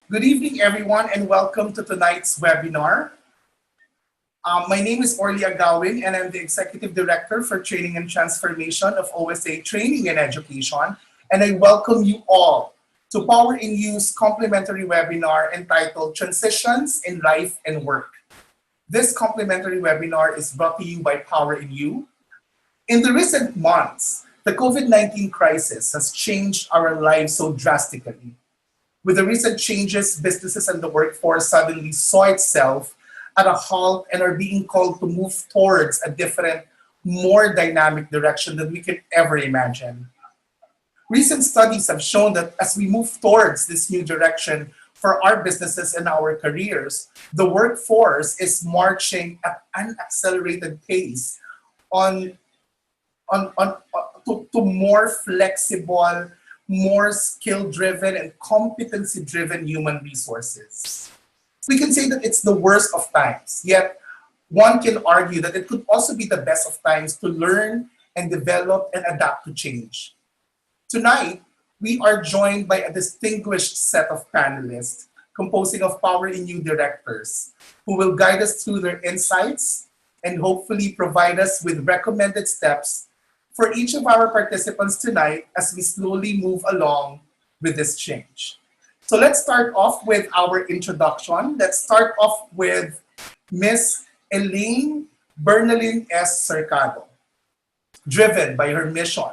Good evening, everyone, and welcome to tonight's webinar. My name is Orly Agawin, and I'm the Executive Director for Training and Transformation of OSA Training and Education. And I welcome you all to POWERinU's complimentary webinar entitled Transitions in Life and Work. This complimentary webinar is brought to you by POWERinU. In the recent months, the COVID-19 crisis has changed our lives so drastically. With the recent changes, businesses and the workforce suddenly saw itself at a halt and are being called to move towards a different, more dynamic direction than we could ever imagine. Recent studies have shown that as we move towards this new direction for our businesses and our careers, the workforce is marching at an accelerated pace on, to more flexible, more skill-driven and competency-driven human resources. We can say that it's the worst of times, yet one can argue that it could also be the best of times to learn and develop and adapt to change. Tonight, we are joined by a distinguished set of panelists composing of POWERinU directors who will guide us through their insights and hopefully provide us with recommended steps for each of our participants tonight as we slowly move along with this change. So let's start off with our introduction. Let's start off with Miss Elaine Bernalyn S. Cercado, driven by her mission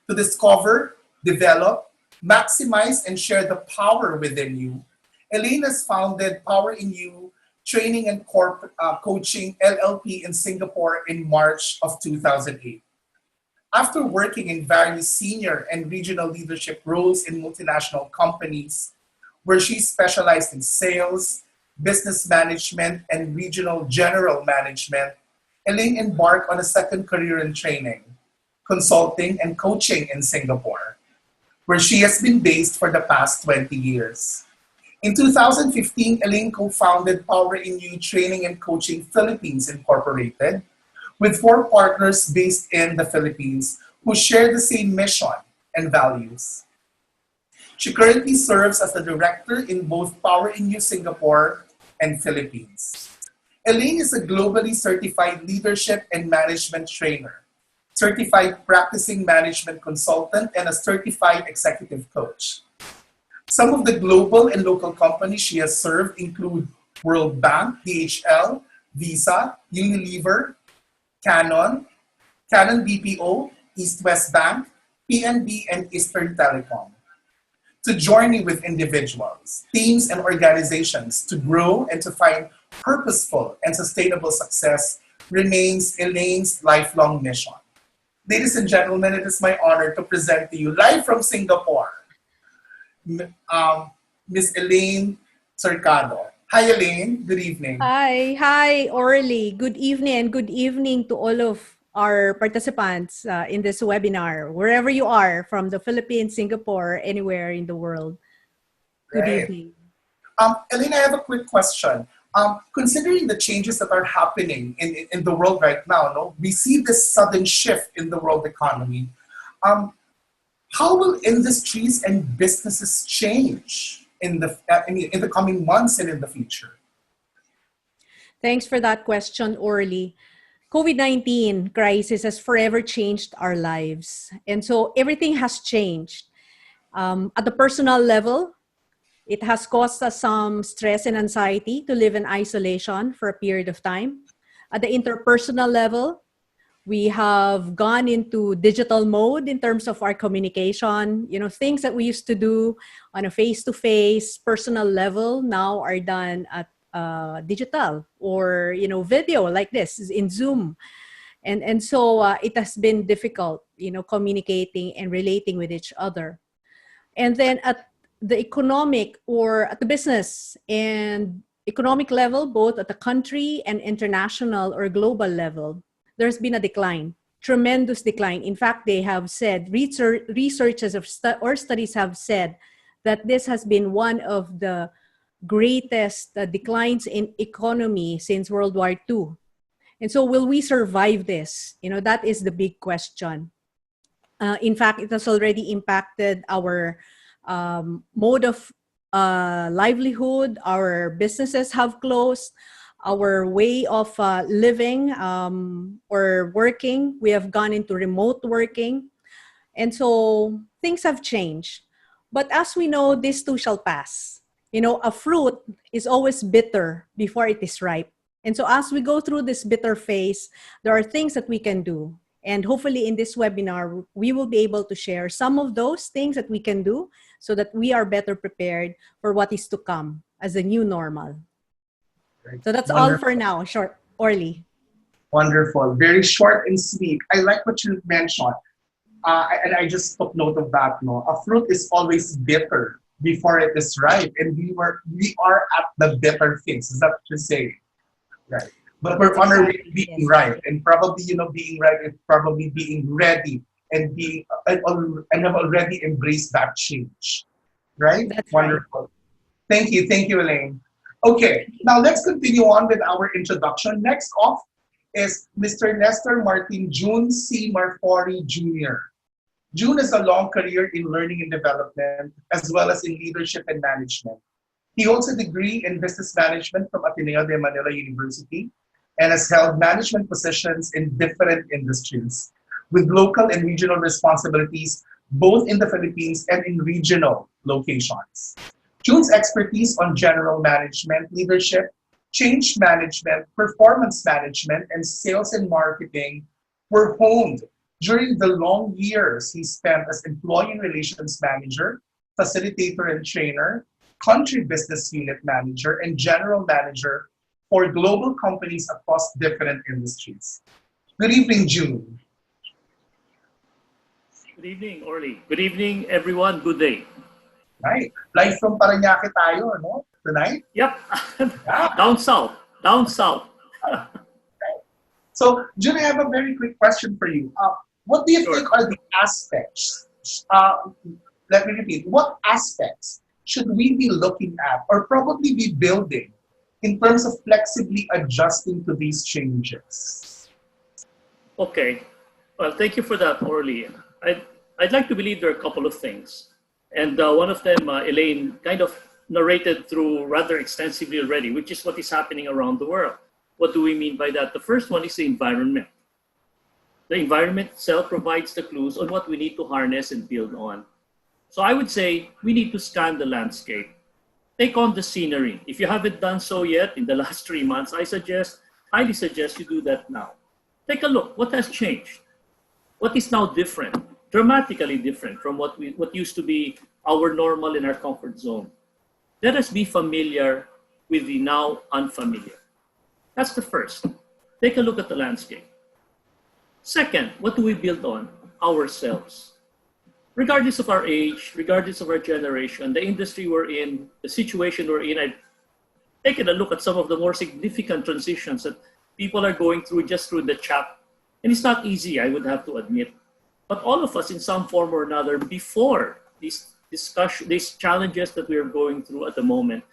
to discover, develop, maximize, and share the power within you. Elaine has founded POWERinU Training and Coaching LLP in Singapore in March of 2008. After working in various senior and regional leadership roles in multinational companies, where she specialized in sales, business management, and regional general management, Elaine embarked on a second career in training, consulting, and coaching in Singapore, where she has been based for the past 20 years. In 2015, Elaine co-founded POWERinU Training and Coaching Philippines Incorporated, with 4 partners based in the Philippines who share the same mission and values. She currently serves as the director in both POWERinU Singapore and Philippines. Elaine is a globally certified leadership and management trainer, certified practicing management consultant, and a certified executive coach. Some of the global and local companies she has served include World Bank, DHL, Visa, Unilever, Canon, Canon BPO, East West Bank, PNB, and Eastern Telecom. To journey with individuals, teams, and organizations to grow and to find purposeful and sustainable success remains Elaine's lifelong mission. Ladies and gentlemen, it is my honor to present to you live from Singapore, Miss Elaine Cercado. Hi, Elaine. Good evening. Hi, Orly. Good evening and good evening to all of our participants in this webinar, wherever you are, from the Philippines, Singapore, anywhere in the world. Good evening. Elaine, I have a quick question. Considering the changes that are happening in the world right now, no, we see this sudden shift in the world economy. How will industries and businesses change in the coming months and in the future? Thanks for that question, Orly. COVID-19 crisis has forever changed our lives. And so everything has changed. At the personal level, it has caused us some stress and anxiety to live in isolation for a period of time. At the interpersonal level, we have gone into digital mode in terms of our communication. You know, things that we used to do on a face-to-face personal level now are done at digital or, you know, video like this in Zoom. And so it has been difficult, you know, communicating and relating with each other. And then at the economic or at the business and economic level, both at the country and international or global level, there's been a decline, tremendous decline. In fact, they have said, researchers or studies have said that this has been one of the greatest declines in economy since World War II. And so will we survive this? You know, that is the big question. In fact, it has already impacted our mode of livelihood, our businesses have closed, our way of living or working, we have gone into remote working. And so things have changed. But as we know, this too shall pass. A fruit is always bitter before it is ripe. And so as we go through this bitter phase, there are things that we can do. And hopefully in this webinar, we will be able to share some of those things that we can do so that we are better prepared for what is to come as a new normal. Right. So that's all Wonderful. for now. Short, Orly. Wonderful. Very short and sweet. I like what you mentioned. And I just took note of that. No, a fruit is always bitter before it is ripe, and we are at the bitter phase. Is that what you're saying? Right. But we're That's on our way exactly, to being yes. ripe, and probably being ripe is probably being ready and being and have already embraced that change. Right. That's right. Wonderful. Thank you, Elaine. Okay, now let's continue on with our introduction. Next off is Mr. Nestor Martin June C. Marfori Jr. June has a long career in learning and development, as well as in leadership and management. He holds a degree in business management from Ateneo de Manila University and has held management positions in different industries, with local and regional responsibilities both in the Philippines and in regional locations. June's expertise on general management, leadership, change management, performance management, and sales and marketing were honed during the long years he spent as employee relations manager, facilitator and trainer, country business unit manager, and general manager for global companies across different industries. Good evening, June. Good evening, Orly. Good evening, everyone. Good day. Right. Live from Parañaque tayo, no? Tonight? Yep. Yeah. Down south. Down south. So, June, I have a very quick question for you. What do you Sure. think are the aspects? Let me repeat. What aspects should we be looking at or probably be building in terms of flexibly adjusting to these changes? Okay. Well, thank you for that, Orly. I'd like to believe there are a couple of things. And one of them, Elaine, kind of narrated through rather extensively already, which is what is happening around the world. What do we mean by that? The first one is the environment. The environment itself provides the clues on what we need to harness and build on. So I would say we need to scan the landscape. Take on the scenery. If you haven't done so yet in the last 3 months, I highly suggest you do that now. Take a look. What has changed? What is now different? Dramatically different from what used to be our normal in our comfort zone. Let us be familiar with the now unfamiliar. That's the first. Take a look at the landscape. Second, what do we build on? Ourselves. Regardless of our age, regardless of our generation, the industry we're in, the situation we're in, I've taken a look at some of the more significant transitions that people are going through just through the chat. And it's not easy, I would have to admit. But all of us in some form or another, before these challenges that we are going through at the moment,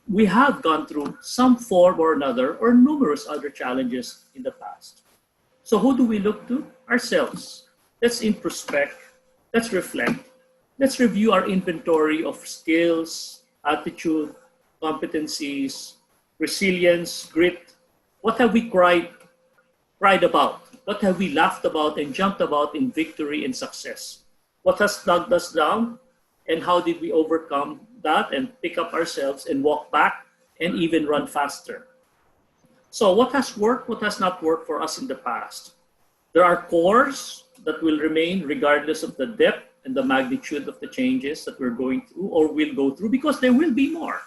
we have gone through some form or another or numerous other challenges in the past. So who do we look to? Ourselves. Let's introspect. Let's reflect. Let's review our inventory of skills, attitude, competencies, resilience, grit. What have we cried about? What have we laughed about and jumped about in victory and success? What has slugged us down? And how did we overcome that and pick up ourselves and walk back and even run faster? So what has worked, what has not worked for us in the past? There are cores that will remain regardless of the depth and the magnitude of the changes that we're going through or will go through, because there will be more.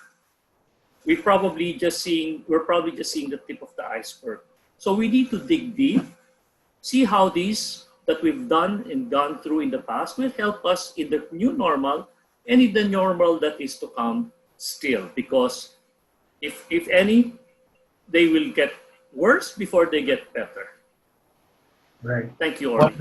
We're probably just seeing the tip of the iceberg. So we need to dig deep, see how these that we've done and gone through in the past will help us in the new normal and in the normal that is to come still. Because if any, they will get worse before they get better. Right. Thank you, Orly.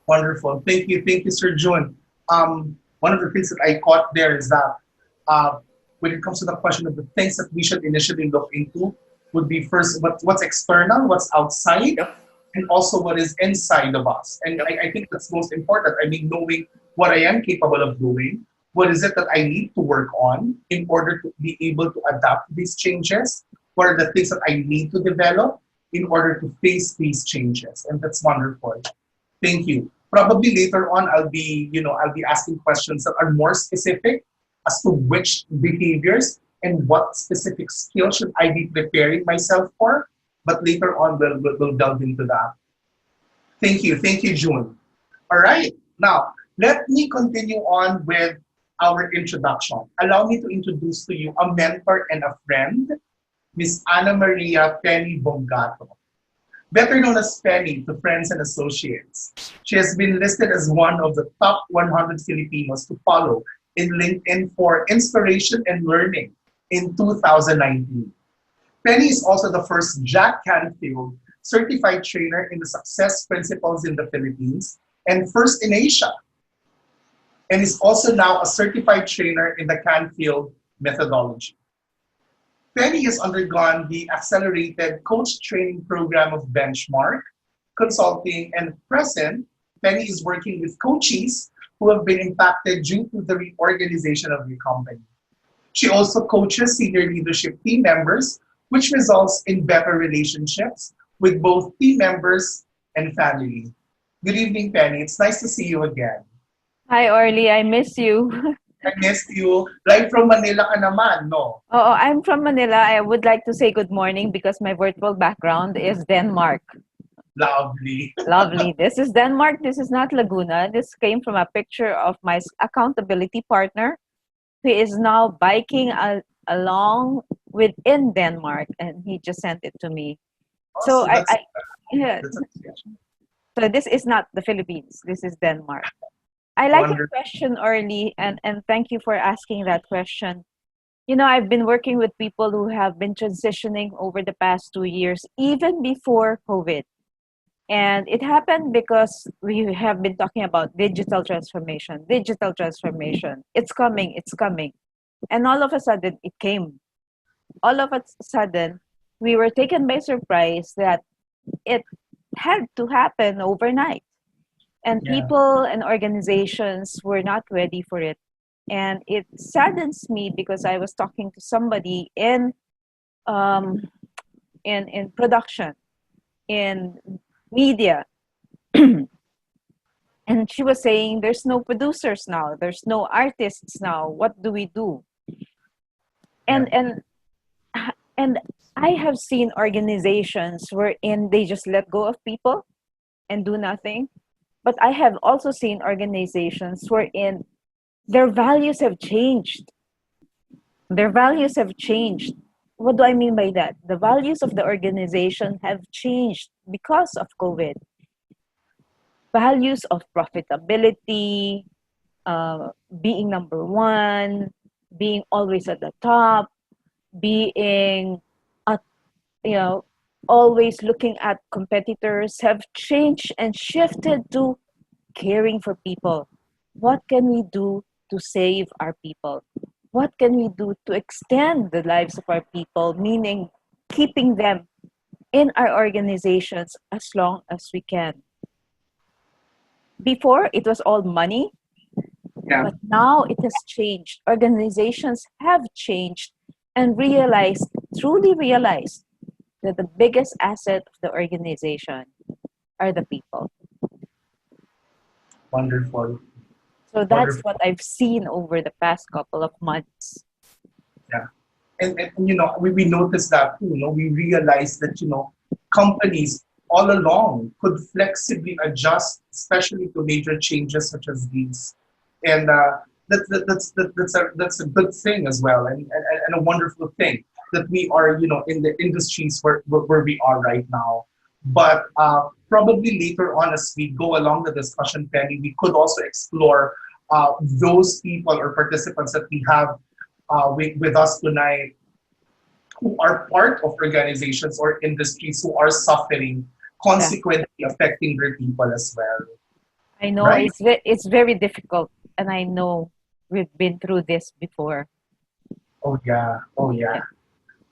Wonderful. Thank you, Sir June. One of the things that I caught there is that when it comes to the question of the things that we should initially look into would be first what's external, what's outside, Yep. and also what is inside of us. And Yep. I think that's most important. I mean, knowing what I am capable of doing, What is it that I need to work on in order to be able to adapt to these changes? What are the things that I need to develop in order to face these changes? And that's wonderful. Thank you. Probably later on, I'll be asking questions that are more specific as to which behaviors and what specific skills should I be preparing myself for. But later on, we'll delve into that. Thank you, June. All right, now let me continue on with our introduction. Allow me to introduce to you a mentor and a friend, Miss Ana Maria Penny Bongato, better known as Penny to friends and associates. She has been listed as one of the top 100 Filipinos to follow in LinkedIn for inspiration and learning in 2019. Penny is also the first Jack Canfield certified trainer in the Success Principles in the Philippines and first in Asia, and is also now a certified trainer in the Canfield methodology. Penny has undergone the accelerated coach training program of Benchmark Consulting, and at present, Penny is working with coaches who have been impacted due to the reorganization of the company. She also coaches senior leadership team members, which results in better relationships with both team members and family. Good evening, Penny. It's nice to see you again. Hi, Orly. I miss you. I missed you. Live from Manila ka naman, no? Oh, I'm from Manila. I would like to say good morning because my virtual background is Denmark. Lovely. Lovely. This is Denmark. This is not Laguna. This came from a picture of my accountability partner who is now biking along within Denmark, and he just sent it to me. So yeah. So this is not the Philippines. This is Denmark. I like your question, Orly, and thank you for asking that question. You know, I've been working with people who have been transitioning over the past 2 years, even before COVID. And it happened because we have been talking about digital transformation, digital transformation. It's coming, it's coming. And all of a sudden, it came. All of a sudden, we were taken by surprise that it had to happen overnight. And people and organizations were not ready for it. And it saddens me because I was talking to somebody in production, in media, and she was saying, "There's no producers now. There's no artists now. What do we do?" And I have seen organizations wherein they just let go of people and do nothing. But I have also seen organizations wherein their values have changed. Their values have changed. What do I mean by that? The values of the organization have changed because of COVID. Values of profitability, being number one, being always at the top, being, always looking at competitors have changed and shifted to caring for people. What can we do to save our people? What can we do to extend the lives of our people, meaning keeping them in our organizations as long as we can? Before, it was all money, but now it has changed. Organizations have changed and truly realized, that the biggest asset of the organization are the people. Wonderful. So that's what I've seen over the past couple of months. Yeah. And we noticed that too. We realized that, companies all along could flexibly adjust, especially to major changes such as these. And that's a good thing as well, and a wonderful thing that we are, in the industries where we are right now. But probably later on, as we go along the discussion, Penny, we could also explore those people or participants that we have with us tonight who are part of organizations or industries who are suffering, consequently affecting their people as well. I know, right? It's very difficult, and I know we've been through this before. Oh yeah.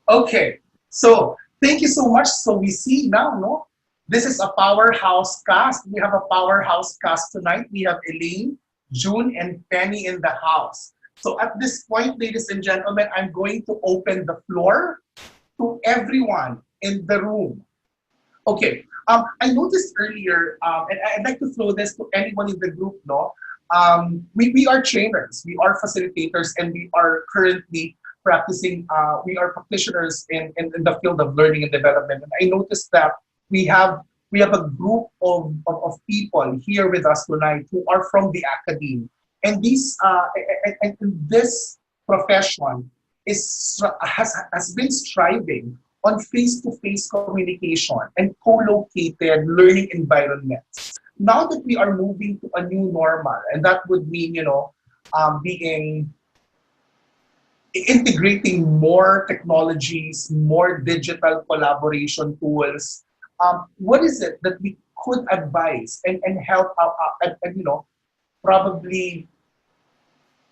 Okay, so thank you so much. So we see now, no? This is a powerhouse cast. We have a powerhouse cast tonight. We have Elaine, June, and Penny in the house. So at this point, ladies and gentlemen, I'm going to open the floor to everyone in the room. Okay, I noticed earlier, and I'd like to throw this to anyone in the group, no? We are trainers, we are facilitators, and we are currently practicing, we are practitioners in the field of learning and development. And I noticed that we have we have a group of people here with us tonight who are from the academy. And this profession has been striving on face-to-face communication and co-located learning environments. Now that we are moving to a new normal, and that would mean, being integrating more technologies, more digital collaboration tools. What is it that we could advise and help out, probably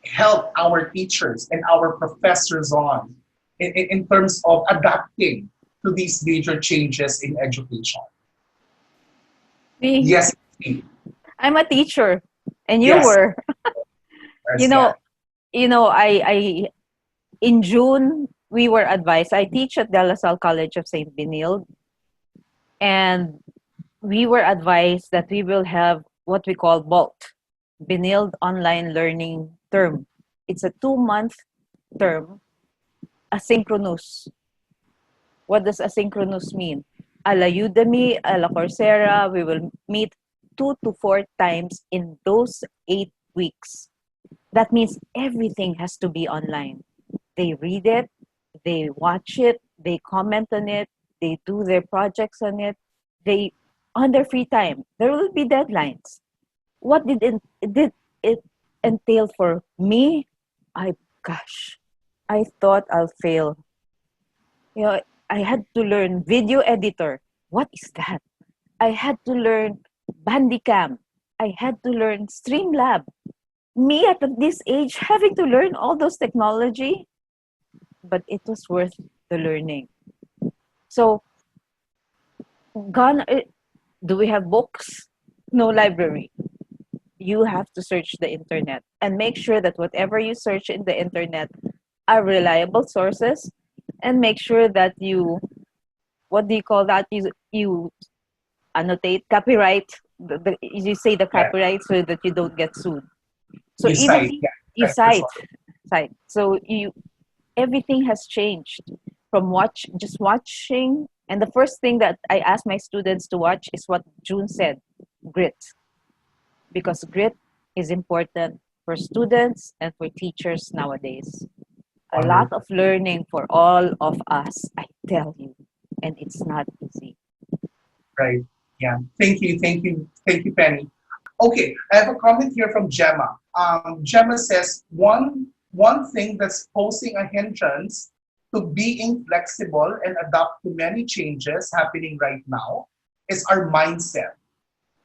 help our teachers and our professors on in terms of adapting to these major changes in education? Me, Yes, Steve. I'm a teacher, and you Yes. were. Yes, You know, I in June we were advised. I teach at De La Salle College of Saint Benilde, and we were advised that we will have what we call BOLT, Benilde Online Learning Term. It's a 2-month term, asynchronous. What does asynchronous mean? A la Udemy, a la Coursera, we will meet 2 to 4 times in those 8 weeks. That means everything has to be online. They read it, they watch it, they comment on it, they do their projects on it. They on their free time. There will be deadlines. What did it entail for me? I thought I'll fail. I had to learn video editor. What is that? I had to learn Bandicam. I had to learn Streamlab. Me at this age having to learn all those technology, but it was worth the learning. So, do we have books? No library. You have to search the internet and make sure that whatever you search in the internet are reliable sources, and make sure that you, what do you call that? You annotate, copyright. You say the copyright so that you don't get sued. So You even cite, you right, cite. So everything has changed from just watching. And the first thing that I ask my students to watch is what June said, grit. Because grit is important for students and for teachers nowadays. A lot of learning for all of us, I tell you, and it's not easy. Right. Yeah. Thank you, Penny. Okay, I have a comment here from Gemma. Gemma says one thing that's posing a hindrance to being flexible and adapt to many changes happening right now is our mindset.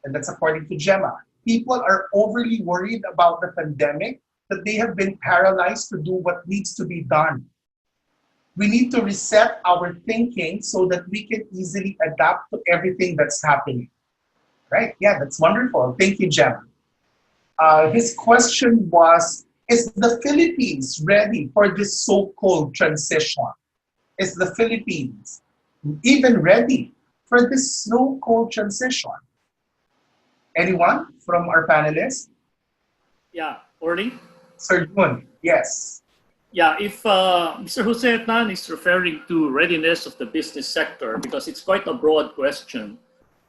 And that's according to Gemma. People are overly worried about the pandemic that they have been paralyzed to do what needs to be done. We need to reset our thinking so that we can easily adapt to everything that's happening. Right? Yeah, that's wonderful. Thank you, Jem. His question was, is the Philippines ready for this so-called transition? Is the Philippines even ready for this so-called transition? Anyone from our panelists? Yeah, Orly? Sir Jun, yes. Yeah, if Mr. Jose Tan is referring to readiness of the business sector, because it's quite a broad question,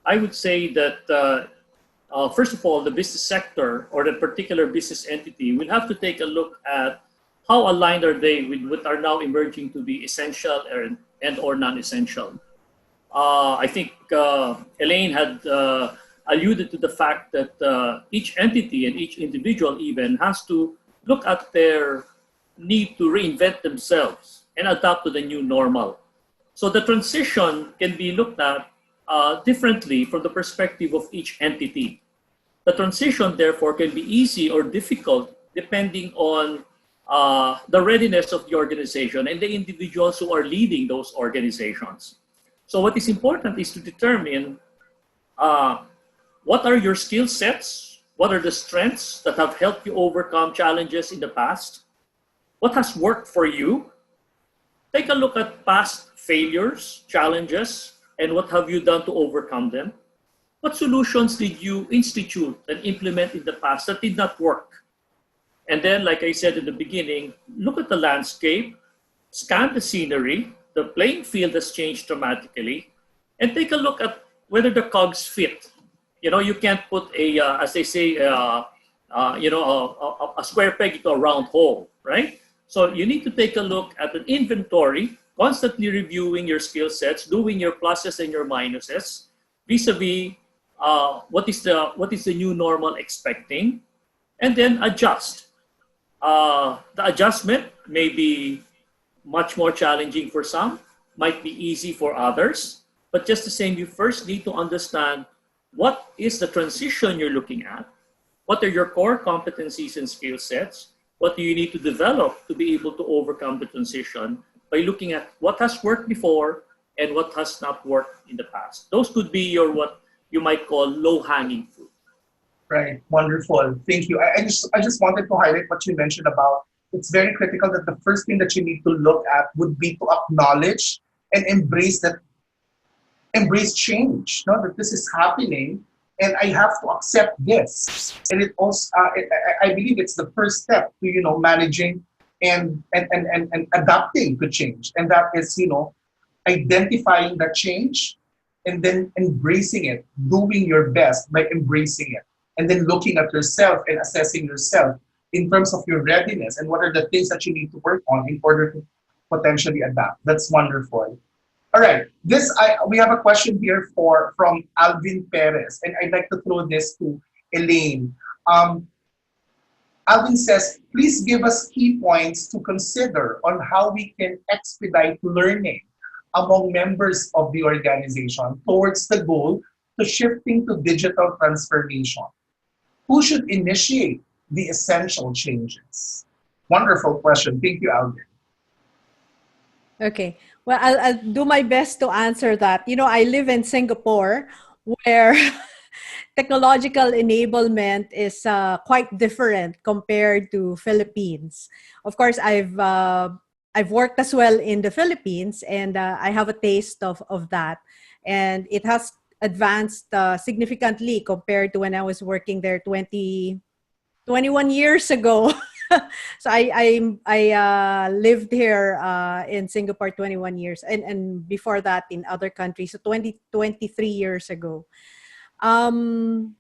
I would say that, first of all, the business sector or the particular business entity will have to take a look at how aligned are they with what are now emerging to be essential and or non-essential. I think Elaine had alluded to the fact that each entity and each individual even has to look at their need to reinvent themselves and adapt to the new normal. So the transition can be looked at differently from the perspective of each entity. The transition, therefore, can be easy or difficult depending on the readiness of the organization and the individuals who are leading those organizations. So what is important is to determine what are your skill sets, what are the strengths that have helped you overcome challenges in the past, what has worked for you. Take a look at past failures, challenges, and what have you done to overcome them. What solutions did you institute and implement in the past that did not work? And then, like I said in the beginning, look at the landscape, scan the scenery, the playing field has changed dramatically, and take a look at whether the cogs fit. You know, you can't put a, as they say, a square peg into a round hole, right? So you need to take a look at an inventory, constantly reviewing your skill sets, doing your pluses and your minuses, vis-a-vis what is the new normal expecting, and then adjust. The adjustment may be much more challenging for some, might be easy for others, but just the same, you first need to understand what is the transition you're looking at, what are your core competencies and skill sets, what do you need to develop to be able to overcome the transition by looking at what has worked before and what has not worked in the past. Those could be your what you might call low-hanging fruit. Right, wonderful. Thank you. I just wanted to highlight what you mentioned about it's very critical that the first thing that you need to look at would be to acknowledge and embrace change. No, that this is happening, and I have to accept this. And it also, I believe it's the first step to managing and adapting to change, and that is identifying that change and then embracing it, doing your best by embracing it, and then looking at yourself and assessing yourself in terms of your readiness and what are the things that you need to work on in order to potentially adapt. That's wonderful. All right, we have a question here from Alvin Perez, and I'd like to throw this to Elaine. Alvin says, please give us key points to consider on how we can expedite learning among members of the organization towards the goal to shifting to digital transformation. Who should initiate the essential changes? Wonderful question. Thank you, Alvin. Okay. Well, I'll do my best to answer that. I live in Singapore where technological enablement is quite different compared to Philippines. Of course, I've worked as well in the Philippines, and I have a taste of that. And it has advanced significantly compared to when I was working there 21 years ago. So I lived here in Singapore 21 years, and before that in other countries, so 23 years ago. From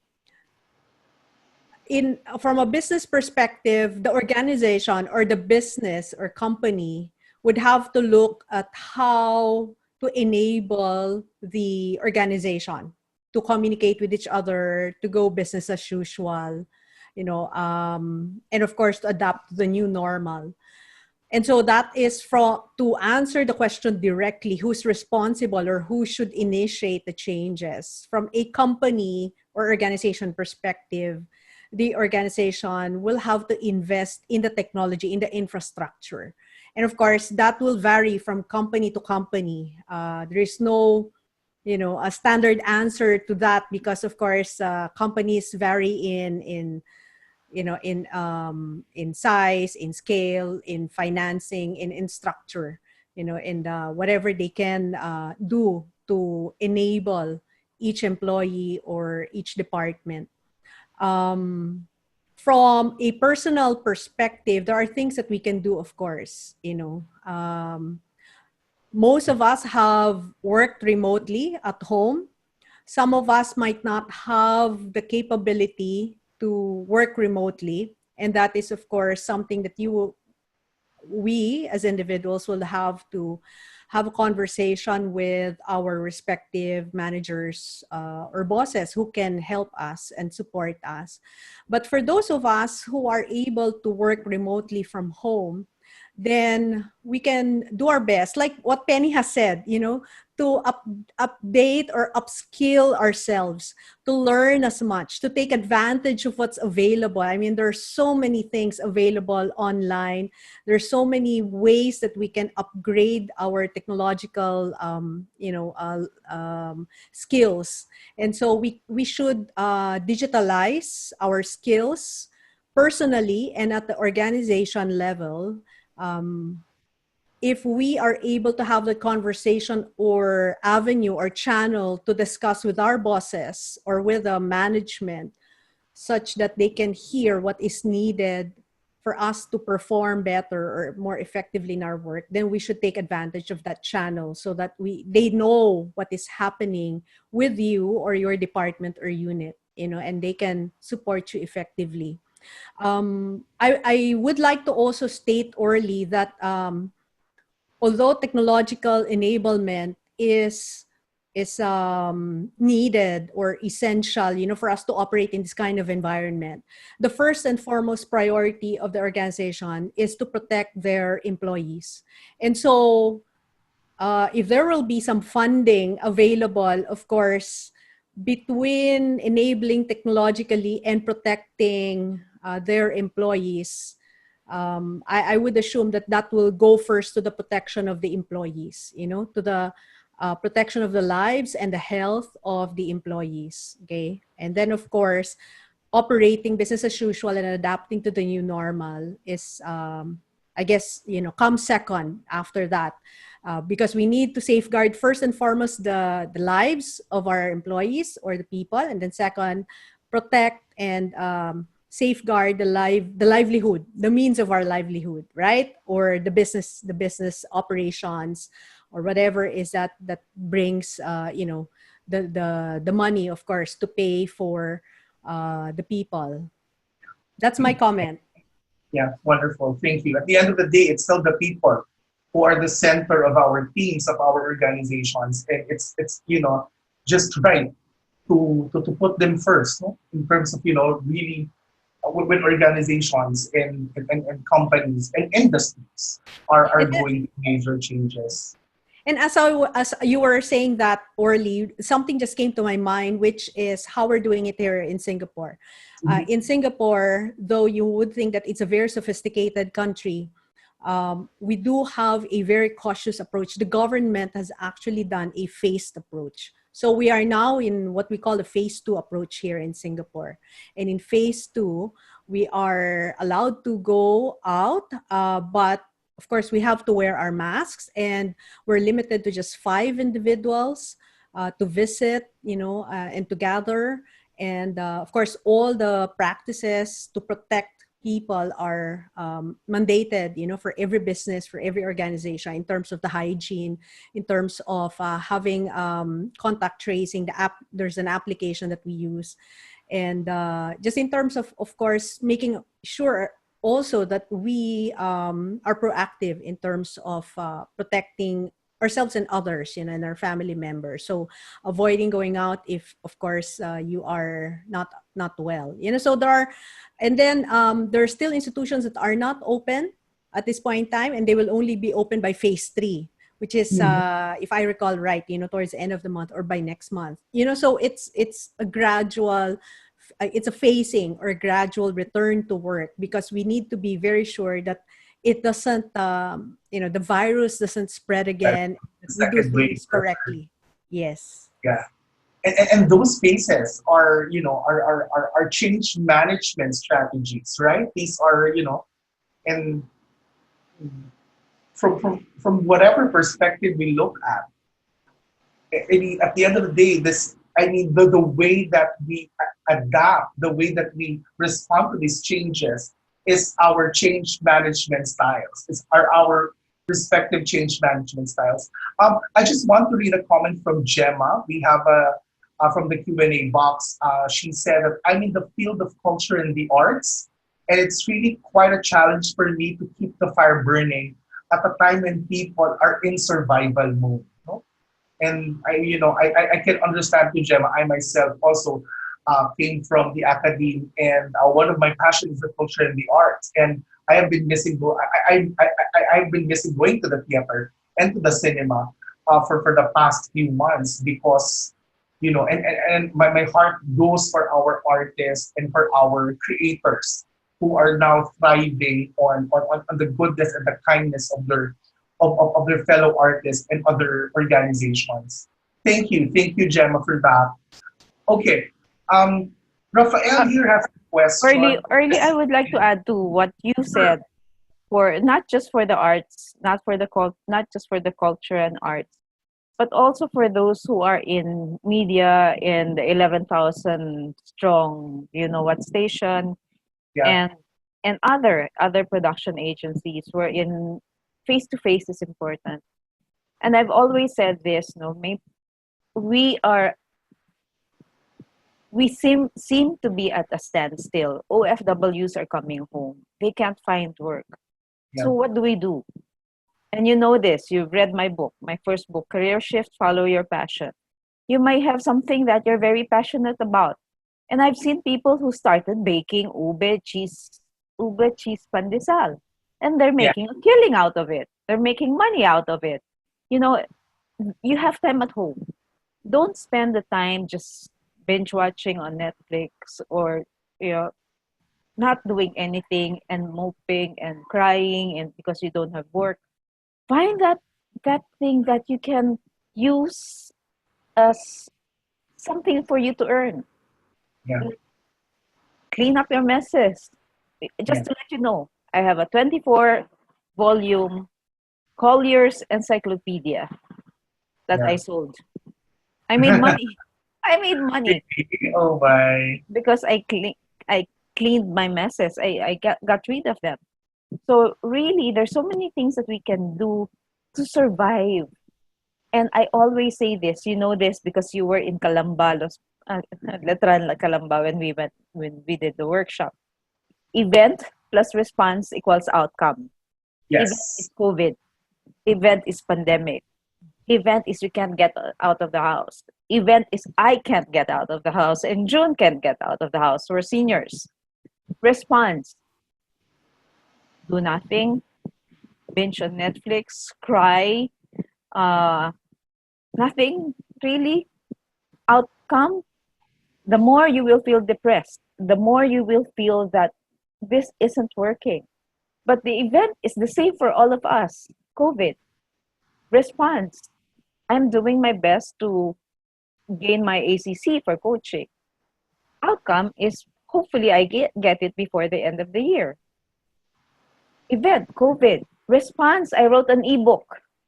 a business perspective, the organization or the business or company would have to look at how to enable the organization to communicate with each other, to go business as usual, and of course to adapt to the new normal. And so that is to answer the question directly, who's responsible or who should initiate the changes. From a company or organization perspective, the organization will have to invest in the technology, in the infrastructure. And of course, that will vary from company to company. There is no, a standard answer to that because, of course, companies vary in size, in scale, in financing, in structure, and whatever they can do to enable each employee or each department. From a personal perspective, there are things that we can do, of course. Most of us have worked remotely at home. Some of us might not have the capability to work remotely, and that is, of course, something that we as individuals will have to have a conversation with our respective managers or bosses who can help us and support us. But for those of us who are able to work remotely from home, then we can do our best, like what Penny has said, to update or upskill ourselves, to learn as much, to take advantage of what's available. I mean, there are so many things available online. There's so many ways that we can upgrade our technological, skills. And so we should digitalize our skills personally and at the organization level, if we are able to have the conversation or avenue or channel to discuss with our bosses or with the management, such that they can hear what is needed for us to perform better or more effectively in our work, then we should take advantage of that channel so that they know what is happening with you or your department or unit, and they can support you effectively. I would like to also state, Orly, that although technological enablement is needed or essential, for us to operate in this kind of environment, the first and foremost priority of the organization is to protect their employees. And so, if there will be some funding available, of course, between enabling technologically and protecting their employees, I would assume that will go first to the protection of the employees, to the protection of the lives and the health of the employees. Okay. And then, of course, operating business as usual and adapting to the new normal is, I guess, comes second after that. Because we need to safeguard first and foremost the lives of our employees or the people, and then second, protect and safeguard the livelihood, the means of our livelihood, right? Or the business operations, or whatever is that brings the money, of course, to pay for the people. That's my comment. Yeah, wonderful. Thank you. At the end of the day, it's still the people who are the center of our teams, of our organizations. And it's just right to put them first, no? In terms of, really with organizations and companies and industries are going through major changes. And as you were saying that, Orly, something just came to my mind, which is how we're doing it here in Singapore. In Singapore, though you would think that it's a very sophisticated country, we do have a very cautious approach. The government has actually done a phased approach. So we are now in what we call the phase 2 approach here in Singapore. And in phase 2, we are allowed to go out, but of course, we have to wear our masks, and we're limited to just 5 individuals to visit, and to gather. And of course, all the practices to protect people are mandated, for every business, for every organization, in terms of the hygiene, in terms of having contact tracing. There's an application that we use, and just in terms of course, making sure also that we are proactive in terms of protecting ourselves and others, and our family members. So avoiding going out if, of course, you are not well. So there are still institutions that are not open at this point in time, and they will only be open by phase 3, which is, if I recall right, towards the end of the month or by next month. So it's a gradual. It's a phasing or a gradual return to work, because we need to be very sure that it doesn't, the virus doesn't spread again. We do things correctly. Yes. Yeah. And those spaces are, are change management strategies, right? These are, and from whatever perspective we look at, I mean, at the end of the day, the way that we adapt, the way that we respond to these changes is our change management styles. It's our respective change management styles. I just want to read a comment from Gemma. We have from the Q&A box. She said that I'm in the field of culture and the arts, and it's really quite a challenge for me to keep the fire burning at a time when people are in survival mode. And I can understand to Gemma. I myself also came from the academy, and one of my passions is the culture and the arts. And I have been missing. I've been missing going to the theater and to the cinema for the past few months, because and my heart goes for our artists and for our creators who are now thriving on the goodness and the kindness of their fellow artists and other organizations. Thank you, Gemma, for that. Okay, Rafael here has a question. Early, I would like to add to what you said. for not just for the arts, not just for the culture and arts, but also for those who are in media in the 11,000 strong, you know what station, Yeah. and other production agencies wherein face to face is important. And I've always said this, no, we are we seem to be at a standstill. OFWs are coming home. They can't find work. Yeah. So what do we do? And you know this, you've read my book, my first book, Career Shift, Follow Your Passion. You might have something that you're very passionate about. And I've seen people who started baking ube cheese pandesal. And they're Yeah. making a killing out of it. They're making money out of it. You know, you have time at home. Don't spend the time just binge watching on Netflix or, you know, not doing anything and moping and crying and because you don't have work. Find that thing that you can use as something for you to earn. Yeah. Clean up your messes. Yeah. Just to let you know, I have a 24 volume Collier's Encyclopedia that I Yeah. sold. I made money. I made money Oh my. because I cleaned my messes. I got rid of them. So really, there's so many things that we can do to survive. And I always say this, you know this because you were in Calamba, Letran Calamba when we did the workshop. Event plus response equals outcome. Event is Yes. COVID. Event is pandemic. Event is you can't get out of the house. Event is I can't get out of the house and June can't get out of the house. We're seniors. Response, do nothing, binge on Netflix, cry, uh, nothing really. Outcome, the more you will feel depressed, the more you will feel that this isn't working. But the event is the same for all of us. COVID. Response, I'm doing my best to gain my ACC for coaching. Outcome is hopefully I get it before the end of the year. Event, COVID. Response, I wrote an ebook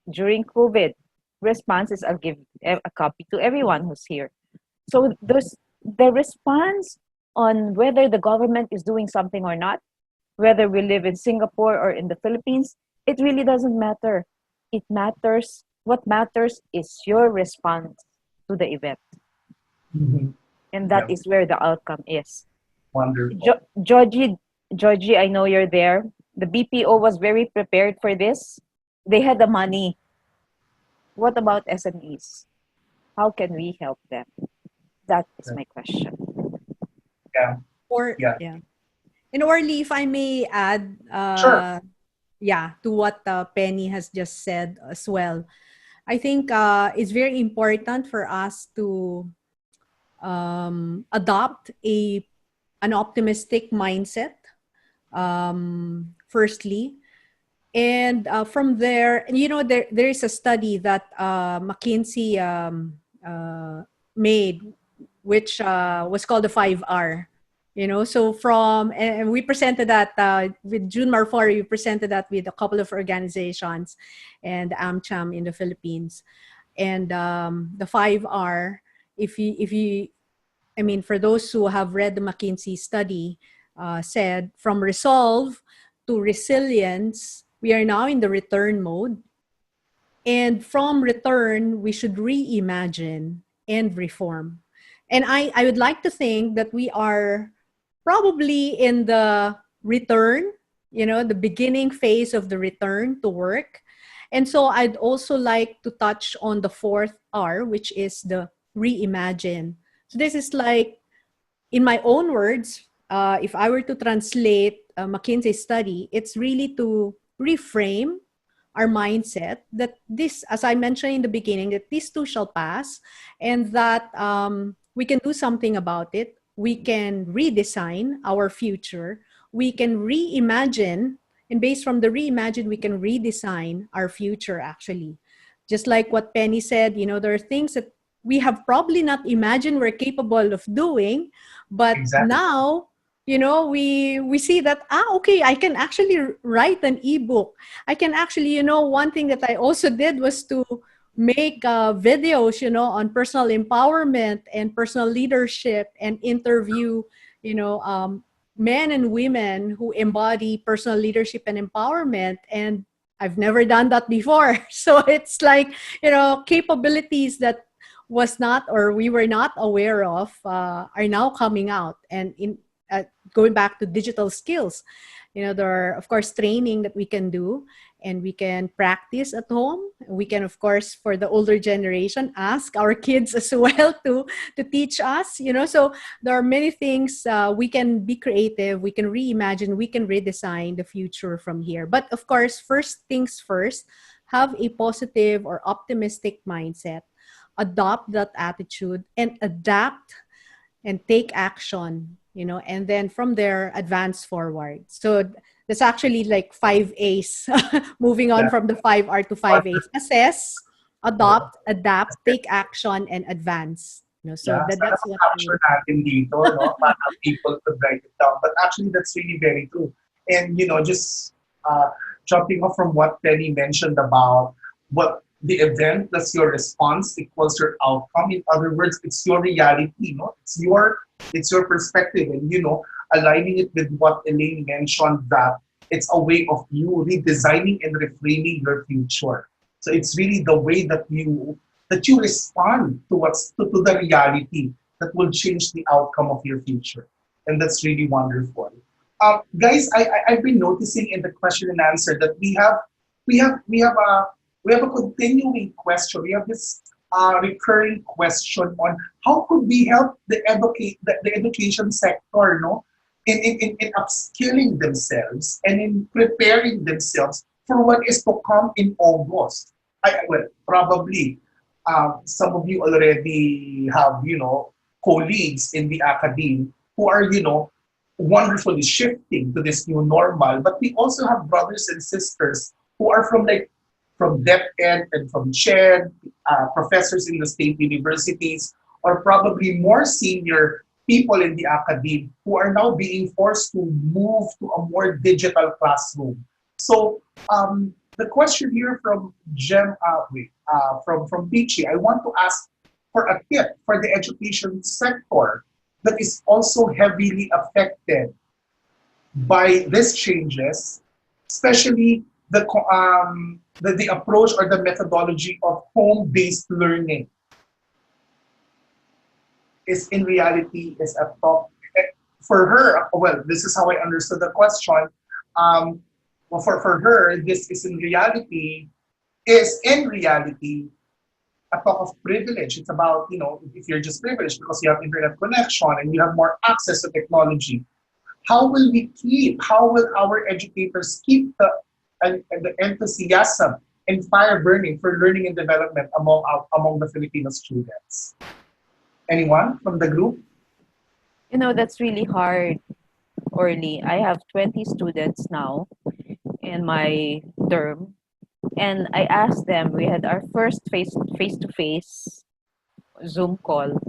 during COVID. Response is I'll give a copy to everyone who's here. So there's the response on whether the government is doing something or not, whether we live in Singapore or in the Philippines, it really doesn't matter. It matters. What matters is your response to the event. Mhm. And that Yeah. is where the outcome is. Wonderful. Georgie, I know you're there. The BPO was very prepared for this. They had the money. What about SMEs? How can we help them? That is my question. Yeah. Or Yeah. yeah. And Orly, if I may add, Sure. yeah, to what Penny has just said as well. I think it's very important for us to adopt an optimistic mindset. Firstly, and from there, you know, there is a study that McKinsey made, which was called the 5R. You know, so and we presented that with June Marfori, we presented that with a couple of organizations and AmCham in the Philippines. And the 5R, if you, I mean, for those who have read the McKinsey study, said from resolve to resilience, we are now in the return mode. And from return, we should reimagine and reform. And I would like to think that we are probably in the return, you know, the beginning phase of the return to work. And so I'd also like to touch on the fourth R, which is the reimagine. So this is like, in my own words, if I were to translate a McKinsey study, it's really to reframe our mindset that this, as I mentioned in the beginning, that this too shall pass, and that we can do something about it. We can redesign our future. We can reimagine, and based from the reimagine, we can redesign our future actually. Just like what Penny said, you know, there are things that we have probably not imagined we're capable of doing, but Exactly. now, we see that, okay, I can actually write an ebook. I can actually, one thing that I also did was to make videos, on personal empowerment and personal leadership, and interview, men and women who embody personal leadership and empowerment. And I've never done that before. So it's like, capabilities that was not, or we were not aware of, are now coming out. And going back to digital skills, there are, of course, training that we can do, and we can practice at home. We can, of course, for the older generation, ask our kids as well to teach us. So there are many things. We can be creative, we can reimagine, we can redesign the future from here. But of course, first things first, have a positive or optimistic mindset, adopt that attitude, and adapt and take action, and then from there, advance forward. So that's actually like 5 A's, moving on Yeah. from the 5R to 5 A's. Assess, adopt, adapt, take action, and advance. So Yeah, sana that's what I capture natin dito, no? Para people could write it down. But actually, that's really very true. And, just jumping off from what Penny mentioned about what the event plus your response equals your outcome. In other words, it's your reality, no? It's your perspective. And, aligning it with what Elaine mentioned, that it's a way of you redesigning and reframing your future. So it's really the way that you respond to the reality that will change the outcome of your future. And that's really wonderful. Guys, I've been noticing in the question and answer that we have a continuing question. We have this recurring question on how could we help the education sector, no, in upskilling themselves and in preparing themselves for what is to come in August. Well, probably some of you already have, colleagues in the academy who are, wonderfully shifting to this new normal. But we also have brothers and sisters who are from DepEd and from CHED, professors in the state universities, or probably more senior people in the academy who are now being forced to move to a more digital classroom. So the question here from from Pichi, I want to ask for a tip for the education sector that is also heavily affected by these changes, especially the approach or the methodology of home-based learning is in reality is a top for her. Well, this is how I understood the question. Well, for her, this is in reality a talk of privilege. It's about, if you're just privileged because you have internet connection and you have more access to technology, how will our educators keep the enthusiasm and fire burning for learning and development among the Filipino students? Anyone from the group? That's really hard, Orly. I have 20 students now in my term, and I asked them, we had our first face-to-face Zoom call,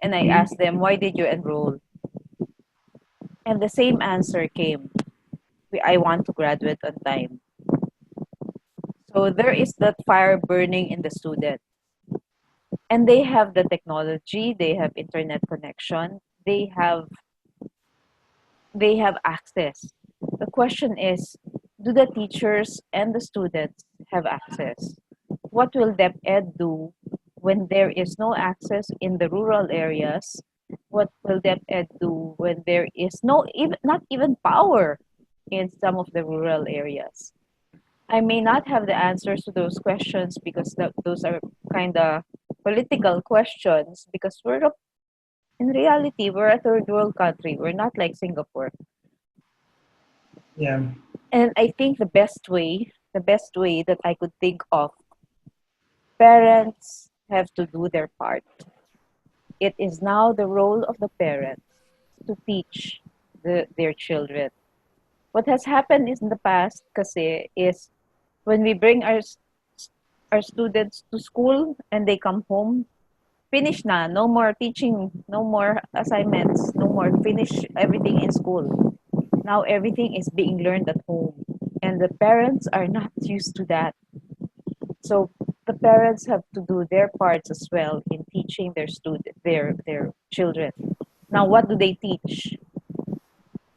and I asked them, why did you enroll? And the same answer came, I want to graduate on time. So there is that fire burning in the student. And they have the technology, they have internet connection, they have access. The question is, do the teachers and the students have access? What will DepEd do when there is no access in the rural areas? What will DepEd do when there is not even power in some of the rural areas? I may not have the answers to those questions because those are kind of political questions, because in reality, we're a third world country. We're not like Singapore. Yeah. And I think the best way that I could think of, parents have to do their part. It is now the role of the parents to teach their children. What has happened in the past kasi is when we bring our students to school and they come home, finish na. No more teaching, no more assignments, no more finish everything in school. Now everything is being learned at home. And the parents are not used to that. So the parents have to do their parts as well in teaching their children. Now what do they teach?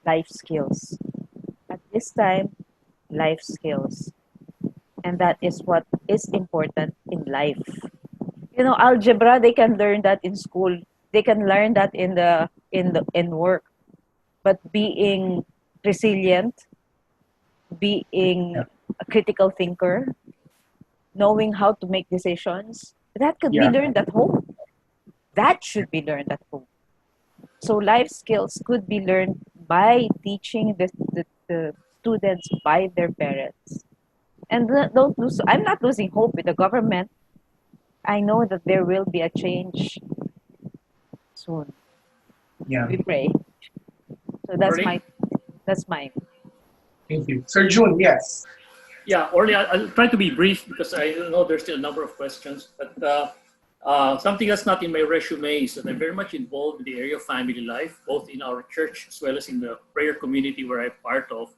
Life skills. At this time, life skills. And that is what is important in life. You know, algebra, they can learn that in school. They can learn that in work. But being resilient, being Yeah. a critical thinker, knowing how to make decisions, that could be Yeah. learned at home. That should be learned at home. So life skills could be learned by teaching the students by their parents. And don't lose. I'm not losing hope with the government. I know that there will be a change soon. Yeah. We pray. So Orly? that's mine. Thank you. Sir June, yes. Yeah, Orly, I'll try to be brief because I know there's still a number of questions. But something that's not in my resume is that I'm very much involved in the area of family life, both in our church as well as in the prayer community where I'm part of.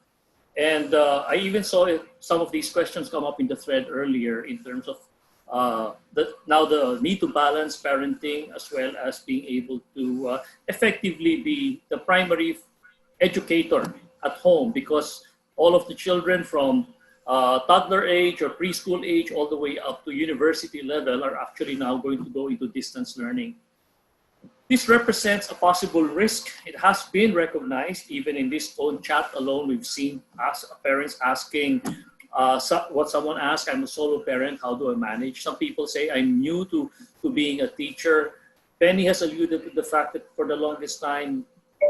And I even saw some of these questions come up in the thread earlier in terms of the need to balance parenting as well as being able to effectively be the primary educator at home, because all of the children from toddler age or preschool age all the way up to university level are actually now going to go into distance learning. This represents a possible risk. It has been recognized. Even in this phone chat alone, we've seen parents asking what someone asked, I'm a solo parent, how do I manage? Some people say, I'm new to being a teacher. Penny has alluded to the fact that for the longest time,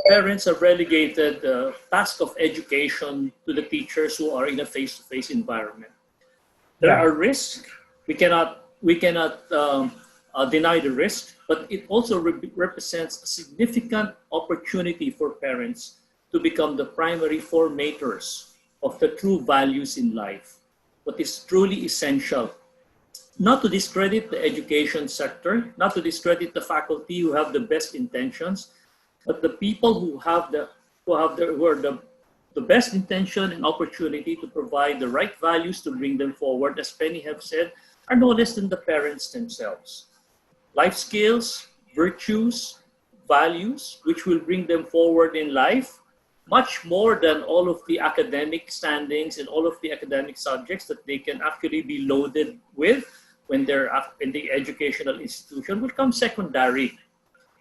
parents have relegated the task of education to the teachers who are in a face-to-face environment. There Yeah. are risks. We cannot deny the risk, but it also represents a significant opportunity for parents to become the primary formators of the true values in life, what is truly essential. Not to discredit the education sector, not to discredit the faculty who have the best intentions, but the people who are the best intention and opportunity to provide the right values to bring them forward, as Penny have said, are no less than the parents themselves. Life skills, virtues, values, which will bring them forward in life, much more than all of the academic standings and all of the academic subjects that they can actually be loaded with when they're in the educational institution, will come secondary.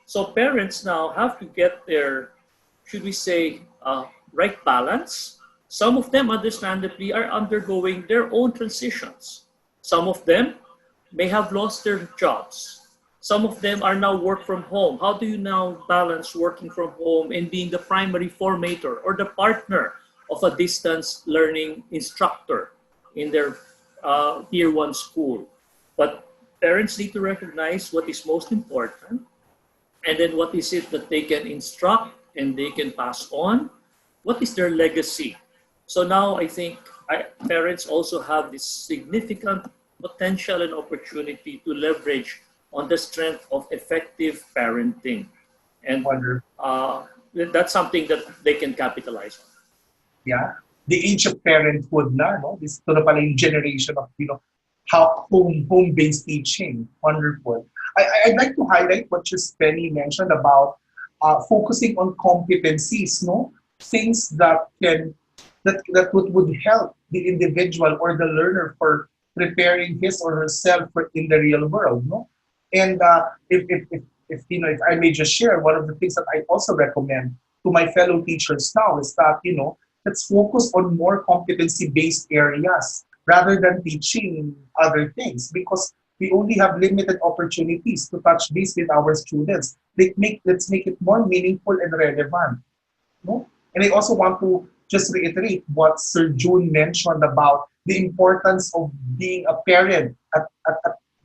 So parents now have to get their, should we say, right balance. Some of them, understandably, are undergoing their own transitions. Some of them may have lost their jobs. Some of them are now work from home. How do you now balance working from home and being the primary formator or the partner of a distance learning instructor in their tier one school? But parents need to recognize what is most important, and then what is it that they can instruct and they can pass on? What is their legacy? So now I think parents also have this significant potential and opportunity to leverage on the strength of effective parenting. And that's something that they can capitalize on. Yeah. The age of parenthood na, no? This ito na pala yung generation of, how home-based teaching. Wonderful. I'd like to highlight what just Penny mentioned about focusing on competencies, no? Things that would help the individual or the learner for preparing his or herself in the real world, no? And if I may just share, one of the things that I also recommend to my fellow teachers now is that, let's focus on more competency-based areas rather than teaching other things, because we only have limited opportunities to touch base with our students. Let's make it more meaningful and relevant. No? And I also want to just reiterate what Sir June mentioned about the importance of being a parent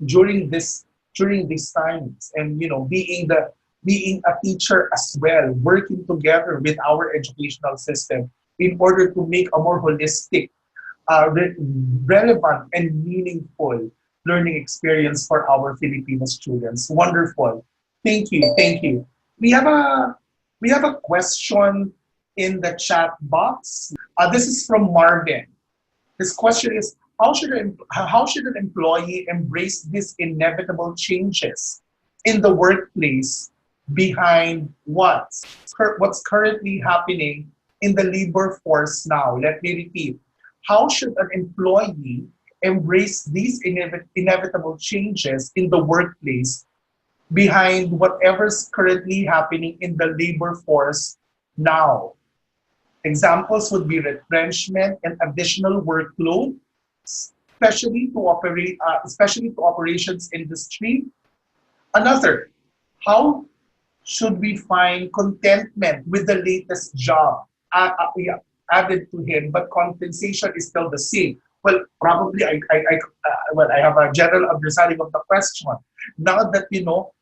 during these times, and being a teacher as well, working together with our educational system in order to make a more holistic, relevant and meaningful learning experience for our Filipino students. Wonderful. Thank you. Thank you. We have a we have a question in the chat box. This is from Marvin. His question is, how should an employee embrace these inevitable changes in the workplace behind what's currently happening in the labor force now? Let me repeat. How should an employee embrace these inevitable changes in the workplace behind whatever's currently happening in the labor force now? Examples would be retrenchment and additional workload, especially to operations industry. Another, how should we find contentment with the latest job yeah, added to him, but compensation is still the same? Well, probably I have a general understanding of the question. Now that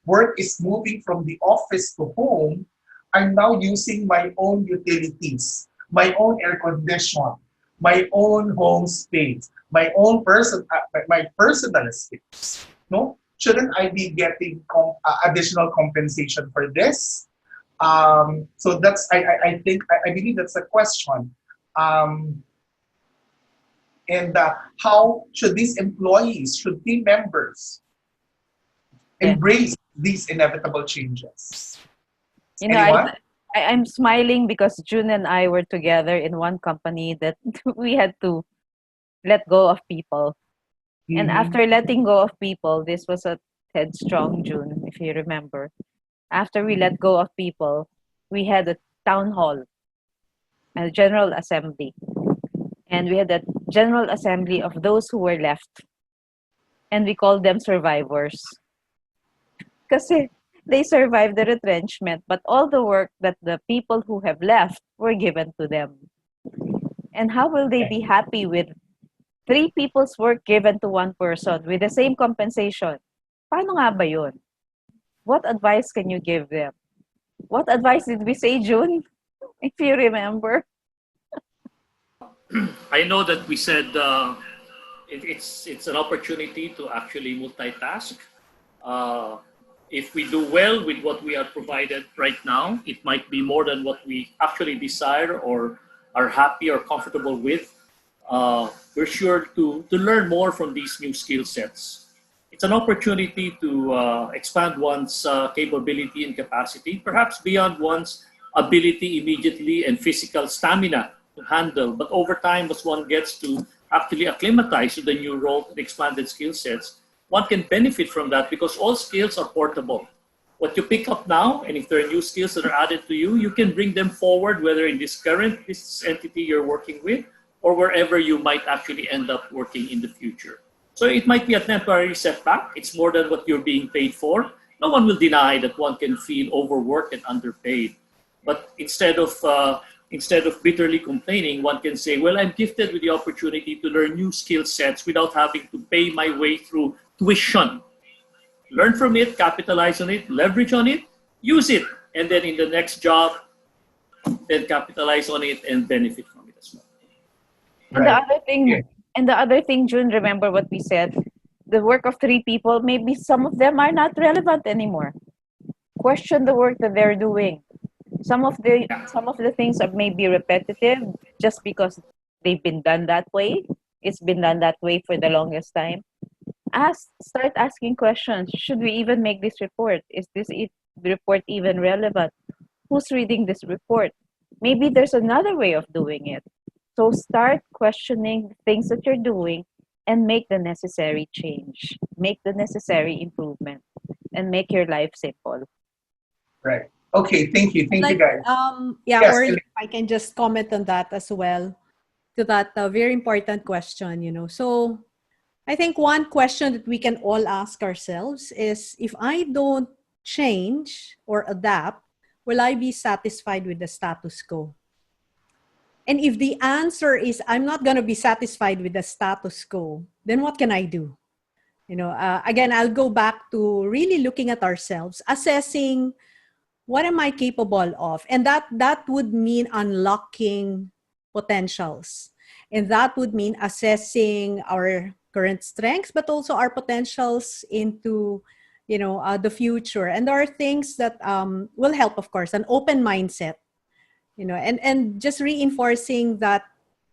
work is moving from the office to home, I'm now using my own utilities, my own air condition, my own home space, my own my personal space. No, shouldn't I be getting additional compensation for this? So that's I think I believe that's a question. And how should these employees, should team members embrace these inevitable changes? You know, Anyone? I'm smiling because June and I were together in one company that we had to let go of people. And after letting go of people, this was a headstrong June, if you remember. After we let go of people, we had a town hall, a general assembly. And we had a general assembly of those who were left. And we called them survivors. Kasi they survived the retrenchment, but all the work that the people who have left were given to them. And how will they be happy with 3 people's work given to 1 person with the same compensation? Paano nga ba yun? What advice can you give them? What advice did we say, June? If you remember. I know that we said it's an opportunity to actually multitask. If we do well with what we are provided right now, it might be more than what we actually desire or are happy or comfortable with. We're sure to learn more from these new skill sets. It's an opportunity to expand one's capability and capacity, perhaps beyond one's ability immediately and physical stamina to handle. But over time, as one gets to actually acclimatize to the new role and expanded skill sets, one can benefit from that because all skills are portable. What you pick up now, and if there are new skills that are added to you, you can bring them forward, whether in this current business entity you're working with or wherever you might actually end up working in the future. So it might be a temporary setback. It's more than what you're being paid for. No one will deny that one can feel overworked and underpaid. But instead of bitterly complaining, one can say, well, I'm gifted with the opportunity to learn new skill sets without having to pay my way through tuition. Learn from it, capitalize on it, leverage on it, use it, and then in the next job, then capitalize on it and benefit from it as well. And the other thing, June, remember what we said? The work of 3 people, maybe some of them are not relevant anymore. Question the work that they're doing. Some of the things are maybe repetitive just because they've been done that way. It's been done that way for the longest time. Start asking questions. Should we even make this report? Is this report even relevant? Who's reading this report? Maybe there's another way of doing it. So start questioning the things that you're doing and make the necessary change. Make the necessary improvement and make your life simple. Right. Okay, thank you. Thank you, guys. Yeah, Yes, or Elaine. if I can just comment on that as well, to that very important question, So I think one question that we can all ask ourselves is, if I don't change or adapt, will I be satisfied with the status quo? And if the answer is, I'm not going to be satisfied with the status quo, then what can I do? Again, I'll go back to really looking at ourselves, assessing what am I capable of? And that would mean unlocking potentials. And that would mean assessing our current strengths, but also our potentials into, the future. And there are things that will help, of course, an open mindset, and just reinforcing that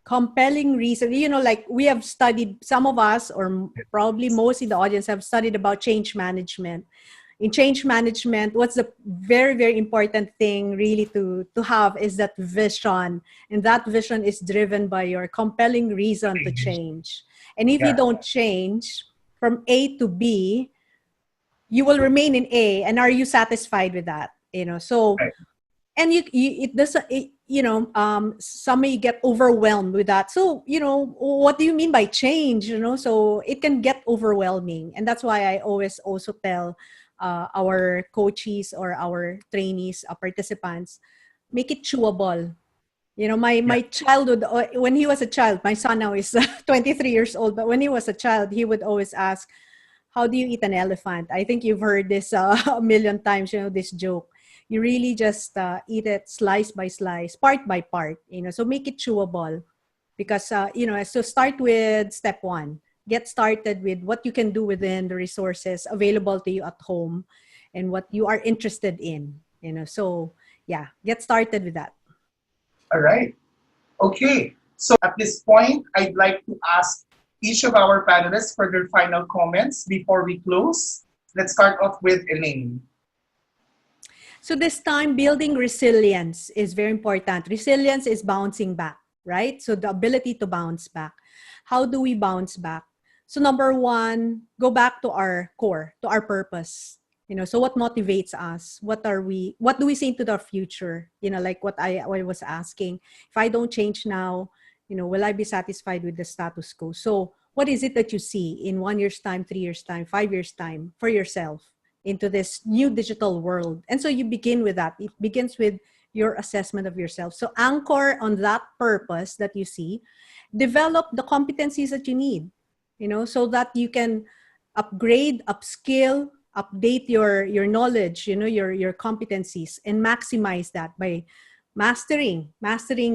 compelling reason. Like we have studied, some of us, or probably most in the audience, have studied about change management. In change management, what's the very, very important thing really to have is that vision. And that vision is driven by your compelling reason to change. And if you Yeah. don't change from A to B, you will remain in A. And are you satisfied with that? So, Right. and it doesn't, some may get overwhelmed with that. So, what do you mean by change? So it can get overwhelming. And that's why I always also tell our coaches or our trainees, participants, make it chewable. My childhood, when he was a child, my son now is 23 years old, but when he was a child, he would always ask, how do you eat an elephant? I think you've heard this a million times, this joke. You really just eat it slice by slice, part by part, so make it chewable. Because, so start with step one. Get started with what you can do within the resources available to you at home and what you are interested in, So, yeah, get started with that. All right. Okay. So at this point, I'd like to ask each of our panelists for their final comments before we close. Let's start off with Elaine. So this time, building resilience is very important. Resilience is bouncing back, right? So the ability to bounce back. How do we bounce back? So number one, go back to our core, to our purpose. So what motivates us? What do we see into the future? Like what I was asking. If I don't change now, will I be satisfied with the status quo? So what is it that you see in 1 year's time, 3 years time, 5 years time for yourself into this new digital world? And so you begin with that. It begins with your assessment of yourself. So anchor on that purpose that you see, develop the competencies that you need, so that you can upgrade, upskill, update your knowledge, your competencies, and maximize that by mastering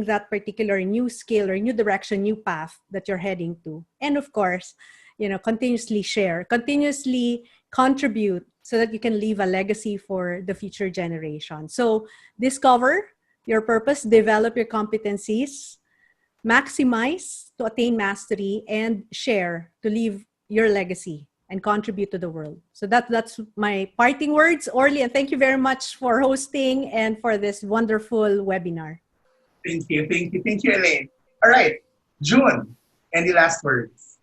that particular new skill or new direction, new path that you're heading to. And of course, continuously share, continuously contribute so that you can leave a legacy for the future generation. So discover your purpose, develop your competencies, maximize to attain mastery, and share to leave your legacy and contribute to the world. So that's my parting words, Orly, and thank you very much for hosting and for this wonderful webinar. Thank you, Elaine. All right, June, any last words?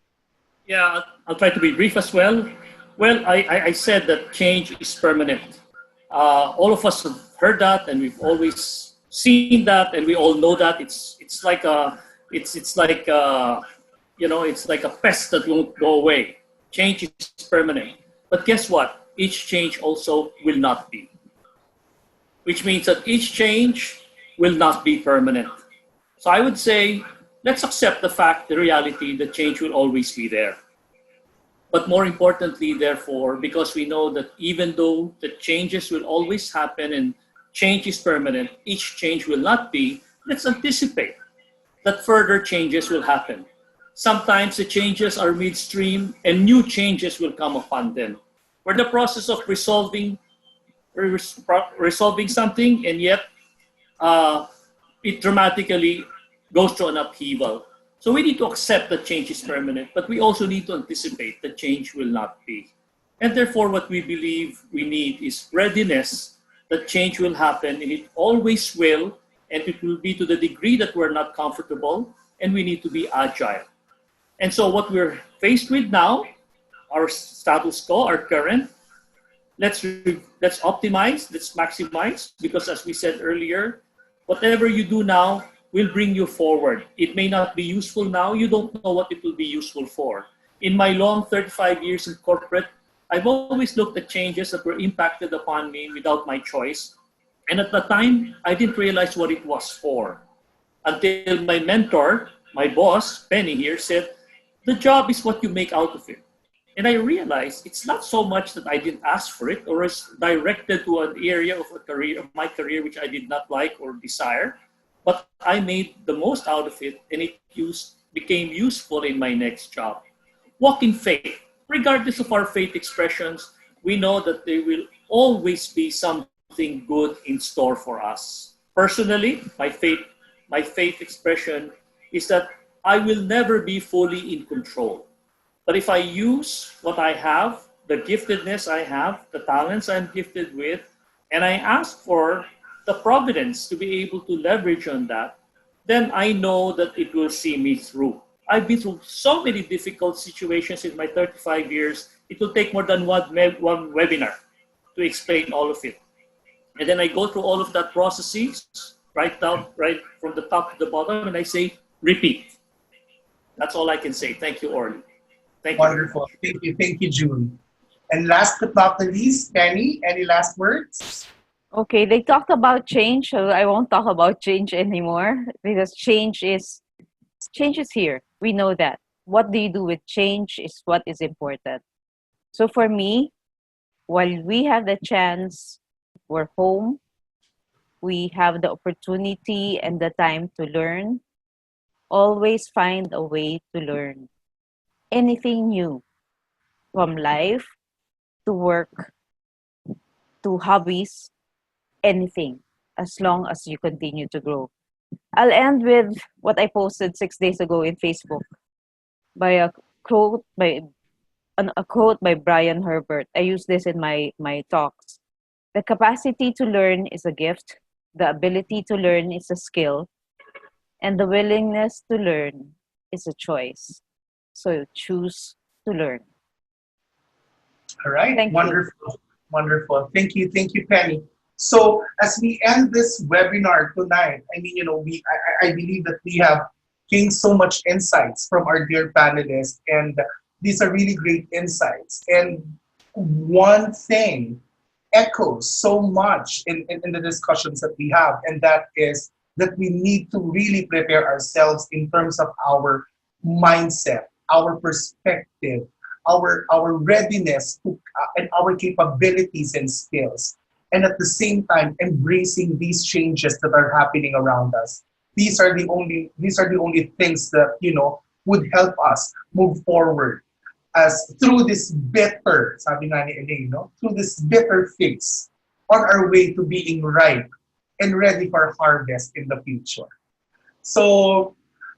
Yeah, I'll try to be brief as well. Well, I said that change is permanent. All of us have heard that, and we've always seen that, and we all know that it's like a pest that won't go away. Change is permanent. But guess what? Each change also will not be. Which means that each change will not be permanent. So I would say, let's accept the fact, the reality, that change will always be there. But more importantly, therefore, because we know that even though the changes will always happen and change is permanent, each change will not be, let's anticipate that further changes will happen. Sometimes the changes are midstream and new changes will come upon them. We're in the process of resolving something, and yet it dramatically goes through an upheaval. So we need to accept that change is permanent, but we also need to anticipate that change will not be. And therefore, what we believe we need is readiness that change will happen, and it always will, and it will be to the degree that we're not comfortable, and we need to be agile. And so what we're faced with now, our status quo, our current, let's optimize, let's maximize, because as we said earlier, whatever you do now will bring you forward. It may not be useful now. You don't know what it will be useful for. In my long 35 years in corporate, I've always looked at changes that were impacted upon me without my choice. And at the time, I didn't realize what it was for. Until my mentor, my boss, Penny here, said, the job is what you make out of it. And I realized it's not so much that I didn't ask for it or was directed to an area of my career which I did not like or desire, but I made the most out of it, and it became useful in my next job. walk in faith. Regardless of our faith expressions, we know that there will always be something good in store for us. Personally, my faith expression is that I will never be fully in control. But if I use what I have, the giftedness I have, the talents I'm gifted with, and I ask for the providence to be able to leverage on that, then I know that it will see me through. I've been through so many difficult situations in my 35 years. It will take more than one webinar to explain all of it. And then I go through all of that processes, right from the top to the bottom, and I say, repeat. That's all I can say. Thank you, Orly. Thank you very Wonderful. much. Thank you, June. And last but not the least, Penny, any last words? Okay, they talked about change, so I won't talk about change anymore because change is here. We know that. What do you do with change is what is important. So for me, while we have the chance, we're home, we have the opportunity and the time to learn, always find a way to learn anything new, from life to work to hobbies, anything, as long as you continue to grow. I'll end with what I posted 6 days ago in Facebook by quote by a quote by Brian Herbert. I use this in my talks. The capacity to learn is a gift. The ability to learn is a skill. And the willingness to learn is a choice. So choose to learn. All right, Thank you. wonderful, wonderful. Thank you, Penny. So as we end this webinar tonight, I mean, I believe that we have gained so much insights from our dear panelists, and these are really great insights. And one thing echoes so much in the discussions that we have, and that is that we need to really prepare ourselves in terms of our mindset, our perspective, our readiness to, and our capabilities and skills, and at the same time embracing these changes that are happening around us. These are the only things that would help us move forward as through this bitter, sabi nga ni Elaine, no? Through this bitter phase on our way to being ripe and ready for harvest in the future. So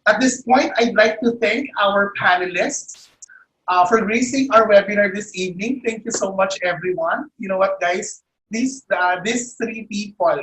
at this point, I'd like to thank our panelists for gracing our webinar this evening. Thank you so much, everyone. You know what, guys? These three people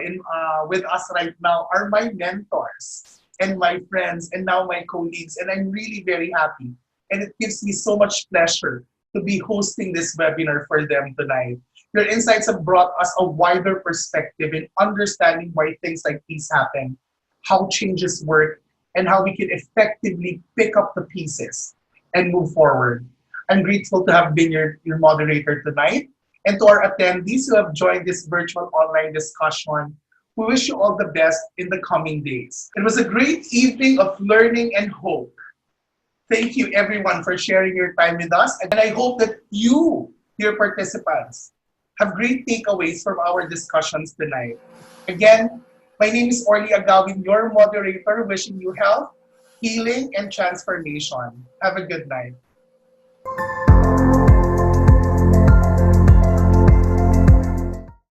with us right now are my mentors and my friends and now my colleagues, and I'm really very happy. And it gives me so much pleasure to be hosting this webinar for them tonight. Your insights have brought us a wider perspective in understanding why things like these happen, how changes work, and how we can effectively pick up the pieces and move forward. I'm grateful to have been your moderator tonight. And to our attendees who have joined this virtual online discussion, we wish you all the best in the coming days. It was a great evening of learning and hope. Thank you, everyone, for sharing your time with us. And I hope that you, dear participants, have great takeaways from our discussions tonight. Again, my name is Orly Agawin, your moderator, wishing you health, healing, and transformation. Have a good night.